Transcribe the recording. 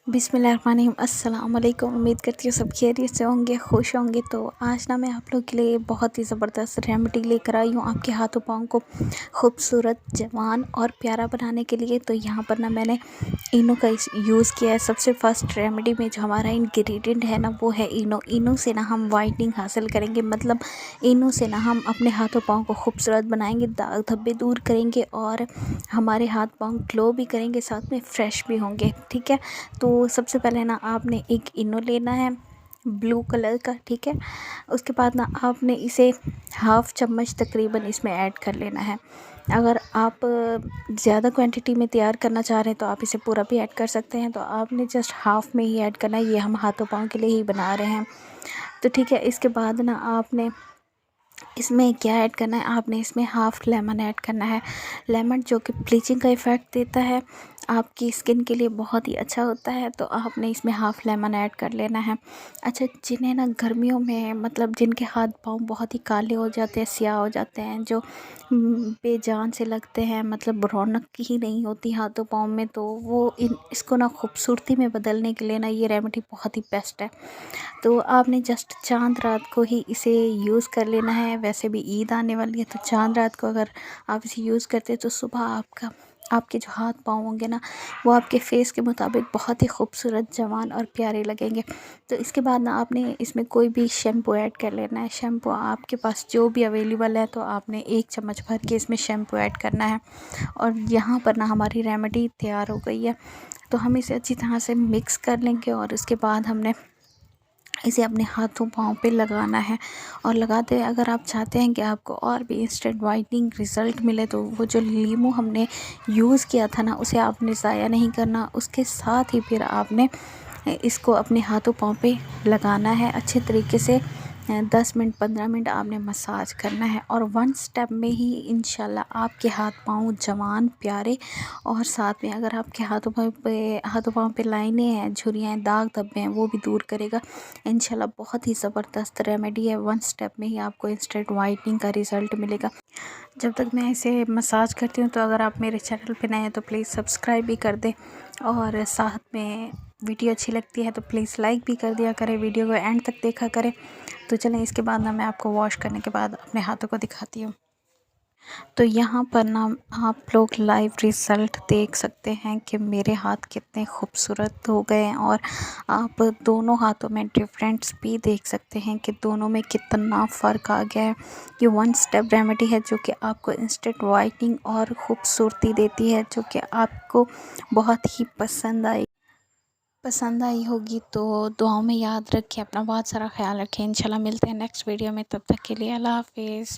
बिस्मिल्लाहिर्रहमानिर्रहीम। अस्सलाम वालेकुम। उम्मीद करती हूँ सब खैरियत से होंगे, खुश होंगे। तो आज ना मैं आप लोग के लिए बहुत ही ज़बरदस्त रेमेडी लेकर आई हूँ आपके हाथों पाँव को खूबसूरत, जवान और प्यारा बनाने के लिए। तो यहाँ पर ना मैंने इनो का यूज़ किया है। सबसे फर्स्ट रेमेडी में जो हमारा इंग्रेडिएंट है ना वो है इनो। इनो से ना हम वाइटनिंग हासिल करेंगे, मतलब इनो से ना हम अपने हाथों पाँव को खूबसूरत बनाएंगे, दाग धब्बे दूर करेंगे और हमारे हाथ पाँव ग्लो भी करेंगे, साथ में फ्रेश भी होंगे। ठीक है, तो सबसे पहले ना आपने एक इनो लेना है ब्लू कलर का। ठीक है, उसके बाद ना आपने इसे हाफ़ चम्मच तकरीबन इसमें ऐड कर लेना है। अगर आप ज़्यादा क्वांटिटी में तैयार करना चाह रहे हैं तो आप इसे पूरा भी ऐड कर सकते हैं, तो आपने जस्ट हाफ़ में ही ऐड करना है। ये हम हाथों पाँव के लिए ही बना रहे हैं। तो ठीक है, इसके बाद ना आपने इसमें क्या ऐड करना है, आपने इसमें हाफ़ लेमन ऐड करना है। लेमन जो कि ब्लीचिंग का इफ़ेक्ट देता है, आपकी स्किन के लिए बहुत ही अच्छा होता है। तो आपने इसमें हाफ़ लेमन ऐड कर लेना है। अच्छा, जिन्हें ना गर्मियों में मतलब जिनके हाथ पाँव बहुत ही काले हो जाते हैं, स्याह हो जाते हैं, जो बेजान से लगते हैं, मतलब रौनक ही नहीं होती हाथों पाँव में, तो वो इसको ना खूबसूरती में बदलने के लिए ना ये रेमेडी बहुत ही बेस्ट है। तो आपने जस्ट चाँद रात को ही इसे यूज़ कर लेना है। वैसे भी ईद आने वाली है, तो चाँद रात को अगर आप इसे यूज़ करते हैं तो सुबह आपके जो हाथ पाँव होंगे ना वो आपके फेस के मुताबिक बहुत ही खूबसूरत, जवान और प्यारे लगेंगे। तो इसके बाद ना आपने इसमें कोई भी शैम्पू ऐड कर लेना है। शैम्पू आपके पास जो भी अवेलेबल है, तो आपने 1 चम्मच भर के इसमें शैम्पू ऐड करना है। और यहाँ पर ना हमारी रेमेडी तैयार हो गई है। तो हम इसे अच्छी तरह से मिक्स कर लेंगे और उसके बाद हमने इसे अपने हाथों पाँव पे लगाना है। और लगाते हुए अगर आप चाहते हैं कि आपको और भी इंस्टेंट वाइटनिंग रिज़ल्ट मिले, तो वो जो लीमू हमने यूज़ किया था ना उसे आपने ज़ाया नहीं करना। उसके साथ ही फिर आपने इसको अपने हाथों पाँव पे लगाना है अच्छे तरीके से। 10 मिनट 15 मिनट आपने मसाज करना है और 1 स्टेप में ही इंशाल्लाह आपके हाथ पाँव जवान, प्यारे और साथ में अगर आपके हाथों पाँव पे लाइनें हैं, झुर्रियाँ हैं, दाग धब्बे हैं, वो भी दूर करेगा इंशाल्लाह। बहुत ही ज़बरदस्त रेमेडी है। 1 स्टेप में ही आपको इंस्टेंट वाइटनिंग का रिज़ल्ट मिलेगा। जब तक मैं इसे मसाज करती हूँ, तो अगर आप मेरे चैनल पे नए हैं तो प्लीज़ सब्सक्राइब भी कर दें और साथ में वीडियो अच्छी लगती है तो प्लीज़ लाइक भी कर दिया करें, वीडियो को एंड तक देखा करें। तो चलें, इसके बाद ना मैं आपको वॉश करने के बाद अपने हाथों को दिखाती हूँ। तो यहाँ पर ना आप लोग लाइव रिज़ल्ट देख सकते हैं कि मेरे हाथ कितने खूबसूरत हो गए हैं और आप दोनों हाथों में डिफरेंस भी देख सकते हैं कि दोनों में कितना फ़र्क आ गया है। ये 1 स्टेप रेमेडी है जो कि आपको इंस्टेंट वाइटनिंग और ख़ूबसूरती देती है, जो कि आपको बहुत ही पसंद आई होगी। तो दुआओं में याद रखें, अपना बहुत सारा ख्याल रखें। इंशाल्लाह मिलते हैं नेक्स्ट वीडियो में, तब तक के लिए अल्लाह हाफ़िज़।